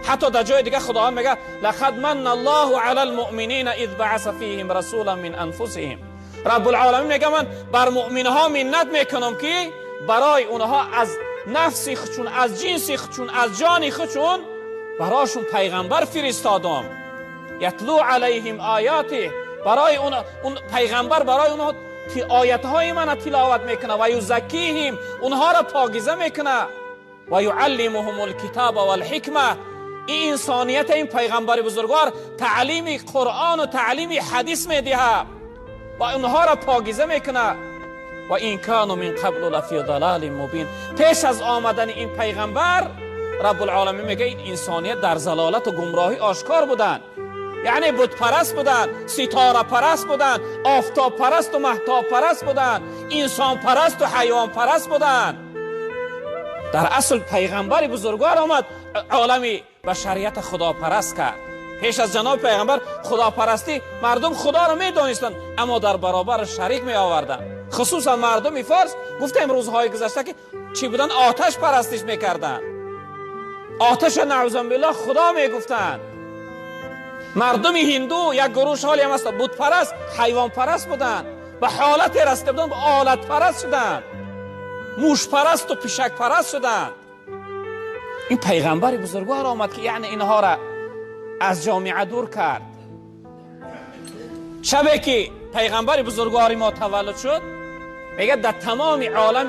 حتی در جای دیگه خداوند میگه لقد من الله علی المؤمنین اذ بعث فیهم رسولا من انفسهم. رب العالمین میگه من بر مؤمنها منت میکنم که برای اونها از نفس خودشون، از جنس خودشون، از جان خودشون براشون پیغمبر فرستادم. یتلو علیهم آیاته، برای اون پیغمبر برای اونها آیت های من تلاوت میکنه و یزکیهم، اونها را پاکیزه میکنه و یعلمهم الکتاب و الحکمه. این انسانیت این پیغمبر بزرگوار تعلیم قرآن و تعلیم حدیث میدهه و اونها را پاکیزه میکنه. و این کانوا من قبل لفی ضلال مبین، پیش از آمدن این پیغمبر رب العالمین میگه این انسانیت در ضلالت و گمراهی آشکار بودن. یعنی بت پرست بودن، ستاره پرست بودن، آفتاب پرست و مهتاب پرست بودن، انسان پرست و حیوان پرست بودن. در اصل پیغمبر بزرگوار آمد عالم بشریت خدا پرست کرد. پیش از جناب پیغمبر خدا پرستی مردم خدا را می دانستند اما در برابر شریک می آوردن. خصوصا مردم فارس گفتم روزهای گذشته که چی بودن؟ آتش پرستش می کردن. آتش نعوذ بالله خدا می گفتند. مردم هندو یک گروه حالی هم است بت پرست، حیوان پرست بودن، به حالت رسیده بودن به آلت پرست شدن، موش پرست و پشک پرست شدن. این پیغمبر بزرگوار آمد که یعنی اینها را از جامعه دور کرد. شبی که پیغمبر بزرگواری ما تولد شد میگه در تمام عالم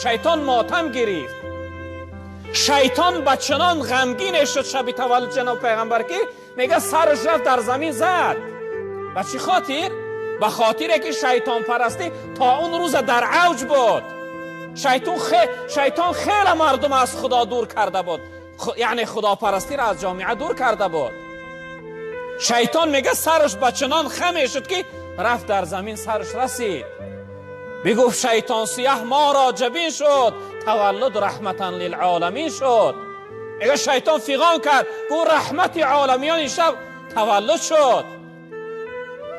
شیطان ماتم گرفت. شیطان بچنان غمگین شد شب تولد جناب پیغمبر که میگه سرش رفت در زمین زد. به چی خاطر؟ به خاطر که شیطان پرستی تا اون روز در اوج بود. شیطان خیلی مردم از خدا دور کرده بود، یعنی خدا پرستی را از جامعه دور کرده بود. شیطان میگه سرش بچنان خم شد که رفت در زمین سرش رسید. بگفت شیطان سیاه ما را جبین شد، تولد رحمتا للعالمین شد. میگه شیطان فیغان کرد گو رحمت عالمیان شب تولد شد.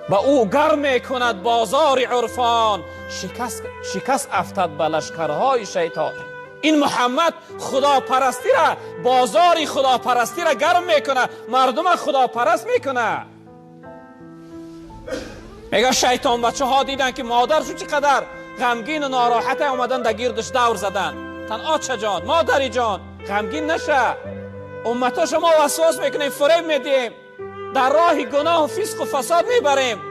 با او گرم میکند بازار عرفان، شکست افتد به لشکرهای شیطان. این محمد خدا پرستی را، بازار خدا پرستی را گرم میکنه، مردم خدا پرست میکنه. میگه شیطان بچه ها دیدن که مادرشو چقدر غمگین و ناراحت اومدن در گیردش دور زدن. آچه جان، مادری جان غمگین نشه، امتاش ما وسواس میکنیم، فریب میدیم، در راه گناه و فسق و فساد میبریم،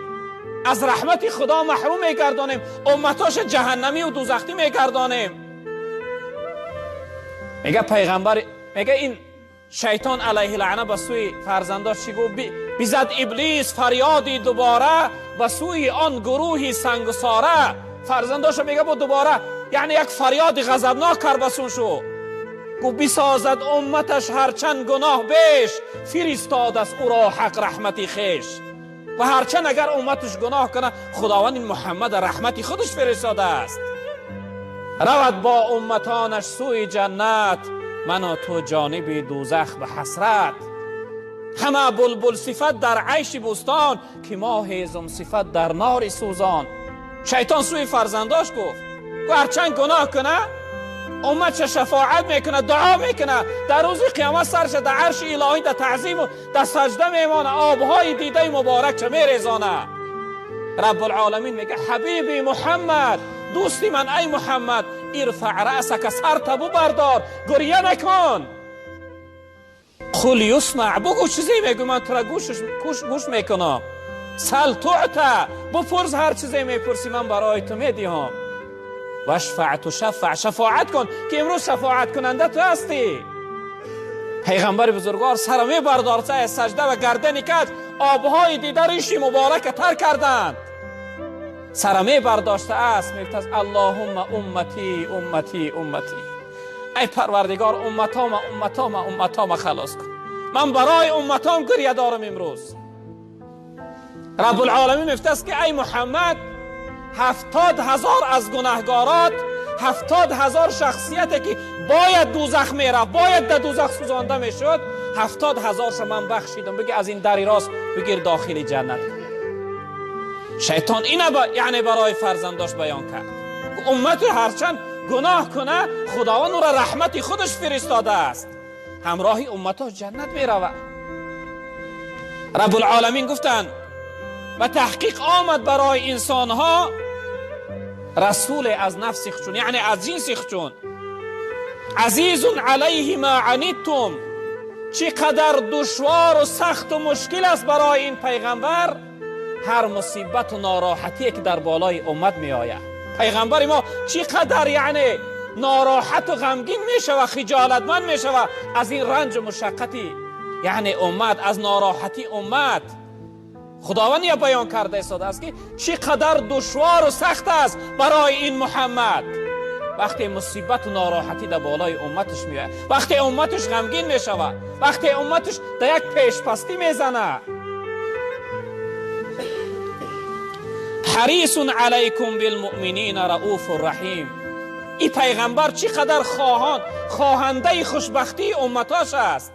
از رحمت خدا محروم میگردانیم، امتاش جهنمی و دوزخی میگردانیم. میگه پیغمبر، میگه این شیطان علیه لعنه به سوی فرزنداش چی گفت؟ بیزد ابلیس فریادی دوباره به سوی آن گروهی سنگساره. فرزنداش میگه با دوباره یعنی یک فریاد غضبناک کربسون شو. گفت بسازد امتش هرچند گناه بیش، فرستاد است او را حق رحمتی خیش. و هرچند اگر امتش گناه کنه خداوند این محمد رحمتی خودش فرستاده است. رود با امتانش سوی جنت، من و تو جانب دوزخ به حسرت. همه بلبل صفت در عیش بستان، که ما هیزم صفت در نار سوزان. شیطان سوی فرزنداش گفت هرچند گناه کنه امت شفاعت میکنه، دعا میکنه، در روز قیامت سرش در عرش الهی در تعظیم و در سجده میمانه، آبهای دیده مبارک چه میریزانه. رب العالمین میگه حبیبی محمد، دوستی من ای محمد، ارفع رأسک، سر تبو بردار، گریه نکن. قل یسمع، بگو چیزی میگو من تو را گوش میکنم. سل تعطى، بپرس هر چیزی میپرسی من برای تو میدیم. وشفع تشفع، شفاعت کن که امروز شفاعت کننده تو هستی. پیغمبر بزرگوار سر میبردار از سجده و گردنی کج، آبهای دیده ریشی مبارک تر کردند. سر میبرداشته است، میگفت اللهم امتی امتی امتی، ای پروردگار امتام خلاص کن، من برای امتام گریه دارم امروز. رب العالمین میگفت که ای محمد 70,000 از گناهگارات، 70,000 شخصیتی که باید دوزخ میرفت، باید در دوزخ سوزانده میشد، 70,000 من بخشیدم. بگی از این دری راست بگیر داخل جنت. شیطان اینه یعنی برای فرزنداش بیان کرد. امت هرچند گناه کنه خداوند او را رحمتی خودش فرستاده است. همراهی امتاش جنت می رود. رب العالمین گفتند و تحقیق آمد برای انسان ها رسول از نفس خودشون، یعنی از جنس خودشون. عزیز علیه ما عنیتم، چقدر دشوار و سخت و مشکل است برای این پیغمبر هر مصیبت و ناراحتی که در بالای امت می آید. پیغمبر ما چقدر یعنی ناراحت و غمگین می شود، خجالتمند می شود از این رنج و مشقتی یعنی امت، از ناراحتی امت. خداوند یا بیان کرده است که چقدر دشوار و سخت است برای این محمد وقتی مصیبت و ناراحتی در بالای امتش میاد، وقتی امتش غمگین می شود، وقتی امتش در یک پیشپستی میزنه. حریص علیکم بالمؤمنین رؤوف رحیم. این پیغمبر چقدر خواهنده خوشبختی امتاش است.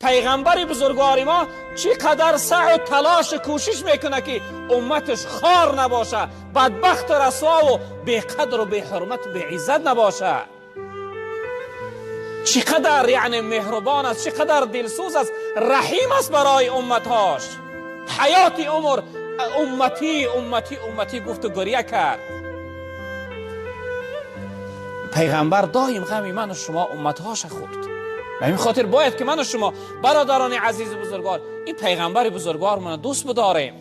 پیغمبر بزرگوار ما چقدر سعی و تلاش و کوشش میکنه که امتش خار نباشه، بدبخت و رسوا و بی قدر و بی حرمت و بی عزت نباشه. چقدر یعنی مهربان است، چقدر دلسوز است، رحیم است برای امتاش. حیات عمر امتی امتی امتی گفت و گریه کرد. پیغمبر دایم غم من و شما امتهاش خورد. به این خاطر باید که من و شما برادران عزیز بزرگوار این پیغمبر بزرگوار من دوست بداریم.